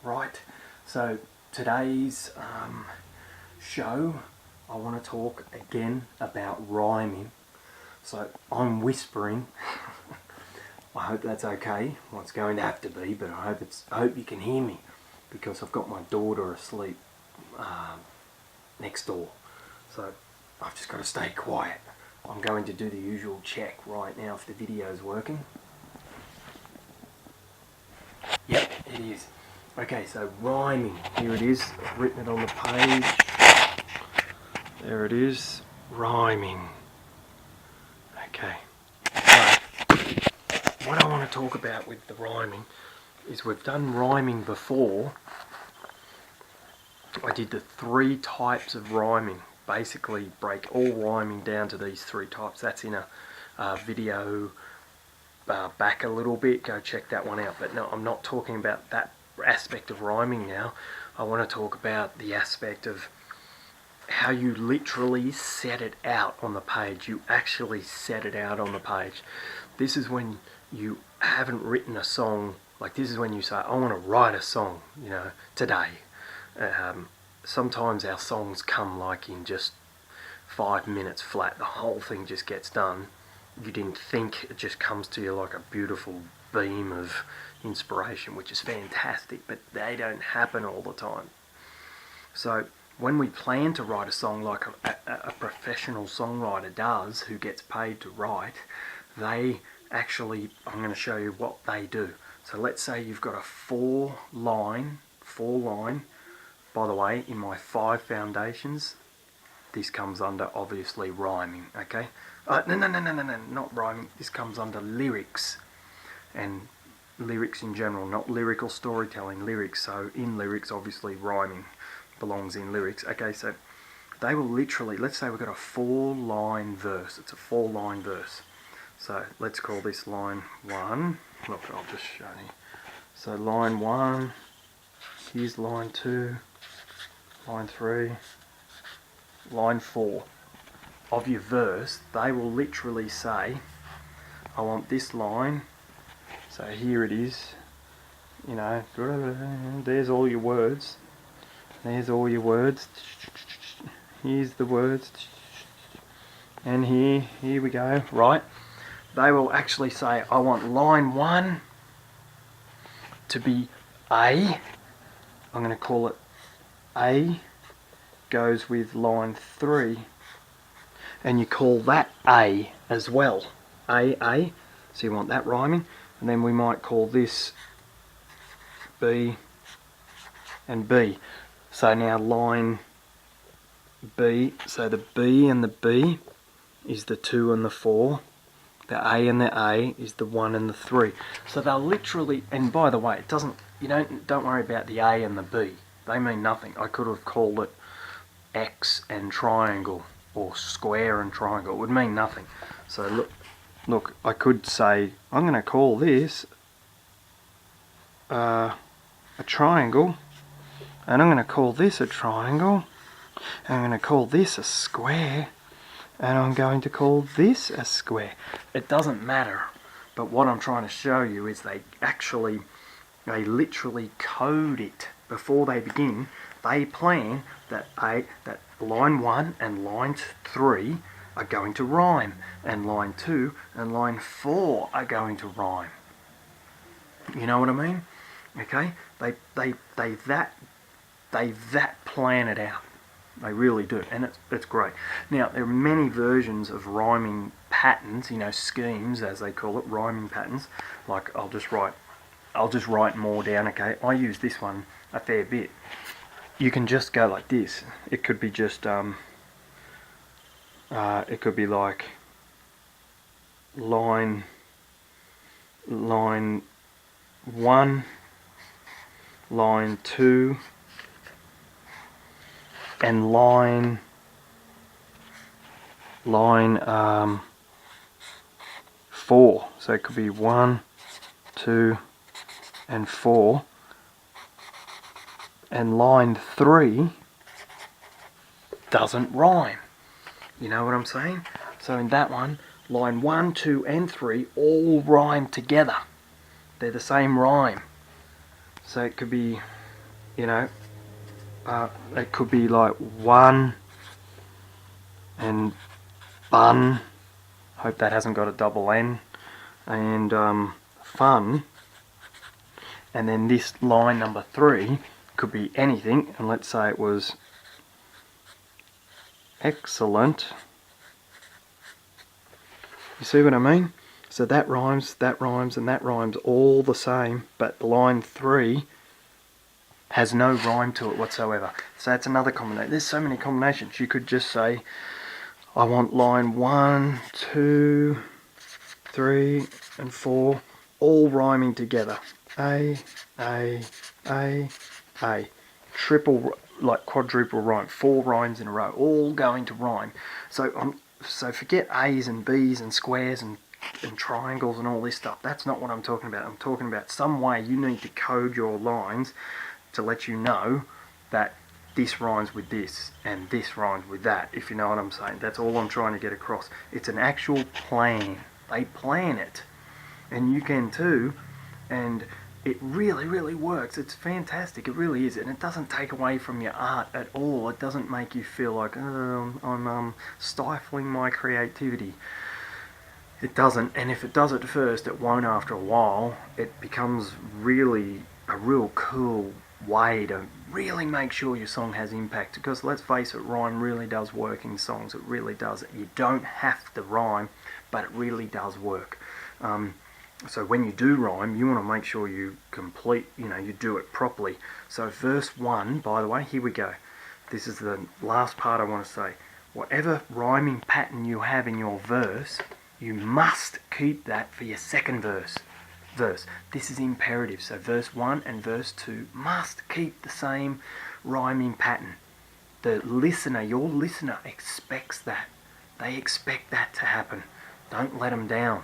Right, so today's show, I want to talk again about rhyming. So I'm whispering. I hope that's okay. Well, it's going to have to be, but I hope you can hear me because I've got my daughter asleep next door. So I've just got to stay quiet. I'm going to do the usual check right now if the video's working. Yep, it is. Okay, so rhyming. Here it is. I've written it on the page. There it is. Rhyming. Okay. So, what I want to talk about with the rhyming is we've done rhyming before. I did the 3 types of rhyming. Basically break all rhyming down to these 3 types. That's in a video back a little bit. Go check that one out. But no, I'm not talking about that aspect of rhyming now. I want to talk about the aspect of how you literally set it out on the page. You actually set it out on the page. This is when you haven't written a song. Like, this is when you say, I want to write a song, today. Sometimes our songs come like in just 5 minutes flat. The whole thing just gets done. You didn't think, it just comes to you like a beautiful beam of inspiration, which is fantastic, but they don't happen all the time. So when we plan to write a song like a professional songwriter does, who gets paid to write, they actually, I'm going to show you what they do. So let's say you've got a 4 line, by the way, in my 5 foundations, this comes under obviously rhyming, okay? No, not rhyming. This comes under lyrics, and lyrics in general, not lyrical storytelling, lyrics. So in lyrics, obviously rhyming belongs in lyrics. Okay, so they will literally, let's say we've got a 4-line verse. It's a 4-line verse. So let's call this line 1. Look, I'll just show you. So line 1, here's line 2, line 3, line 4 of your verse. They will literally say, I want this line. So here it is, there's all your words. There's all your words. Here's the words. And here we go, right? They will actually say, I want line 1 to be A. I'm going to call it A goes with line 3. And you call that A as well. A. So you want that rhyming. And then we might call this B and B. So now line B, so the B and the B is the 2 and the 4. The A and the A is the 1 and the 3. So they'll literally, and by the way, it doesn't, don't worry about the A and the B. They mean nothing. I could have called it X and triangle, or square and triangle. It would mean nothing. So look, I could say, I'm going to call this a triangle, and I'm going to call this a triangle, and I'm going to call this a square, and I'm going to call this a square. It doesn't matter, but what I'm trying to show you is they literally code it before they begin. They plan that line 1 and line 3 are going to rhyme, and line 2 and line 4 are going to rhyme. You know what I mean? Okay? They that plan it out. They really do, and it's great. Now, there are many versions of rhyming patterns, schemes as they call it, rhyming patterns. Like, I'll just write more down, okay? I use this one a fair bit. You can just go like this. It could be just it could be like line 1, line 2, and line 4. So it could be 1, 2, and 4. And line 3 doesn't rhyme. You know what I'm saying? So in that one, line 1, 2, and 3 all rhyme together. They're the same rhyme. So it could be you know, it could be like one and bun. Hope that hasn't got a double N. And fun. And then this line number 3 could be anything. And let's say it was excellent. You see what I mean? So that rhymes, and that rhymes all the same. But line 3 has no rhyme to it whatsoever. So that's another combination. There's so many combinations. You could just say, I want line 1, 2, 3, and 4 all rhyming together. A, A. Triple, like quadruple rhyme. 4 rhymes in a row, all going to rhyme. So forget A's and B's and squares and triangles and all this stuff. That's not what I'm talking about. I'm talking about some way you need to code your lines to let you know that this rhymes with this and this rhymes with that, if you know what I'm saying. That's all I'm trying to get across. It's an actual plan. They plan it. And you can too. And it really, really works. It's fantastic. It really is. And it doesn't take away from your art at all. It doesn't make you feel like, oh, I'm stifling my creativity. It doesn't. And if it does at first, it won't after a while. It becomes really a real cool way to really make sure your song has impact. Because let's face it, rhyme really does work in songs. It really does. You don't have to rhyme, but it really does work. So when you do rhyme, you want to make sure you you do it properly. So verse 1, by the way, here we go. This is the last part I want to say. Whatever rhyming pattern you have in your verse, you must keep that for your second verse. This is imperative. So verse 1 and verse 2 must keep the same rhyming pattern. The listener, your listener, expects that. They expect that to happen. Don't let them down.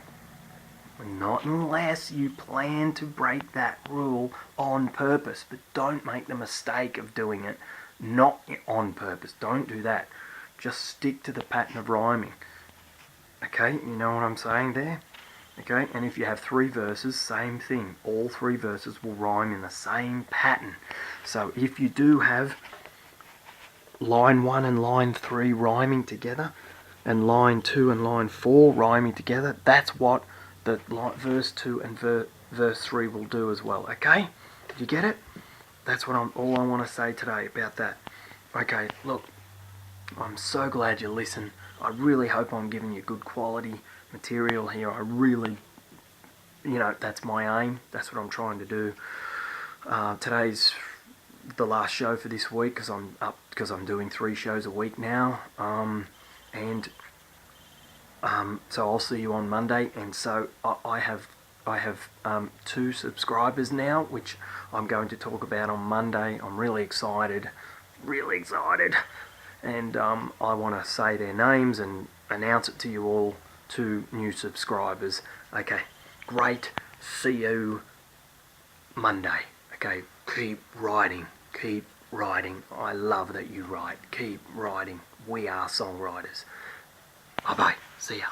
Not unless you plan to break that rule on purpose. But don't make the mistake of doing it not on purpose. Don't do that. Just stick to the pattern of rhyming. Okay, you know what I'm saying there? Okay, and if you have 3 verses, same thing. All 3 verses will rhyme in the same pattern. So if you do have line 1 and line 3 rhyming together, and line 2 and line 4 rhyming together, that's what the verse 2 and verse 3 will do as well. Okay? Did you get it? That's what all I want to say today about that. Okay, look, I'm so glad you listen. I really hope I'm giving you good quality material here. I really, that's my aim. That's what I'm trying to do. Today's the last show for this week because I'm doing 3 shows a week now. So I'll see you on Monday. And so I have 2 subscribers now, which I'm going to talk about on Monday. I'm really excited. And I want to say their names and announce it to you all, 2 new subscribers. Okay, great. See you Monday. Okay, keep writing. I love that you write. Keep writing. We are songwriters. Bye-bye. See ya.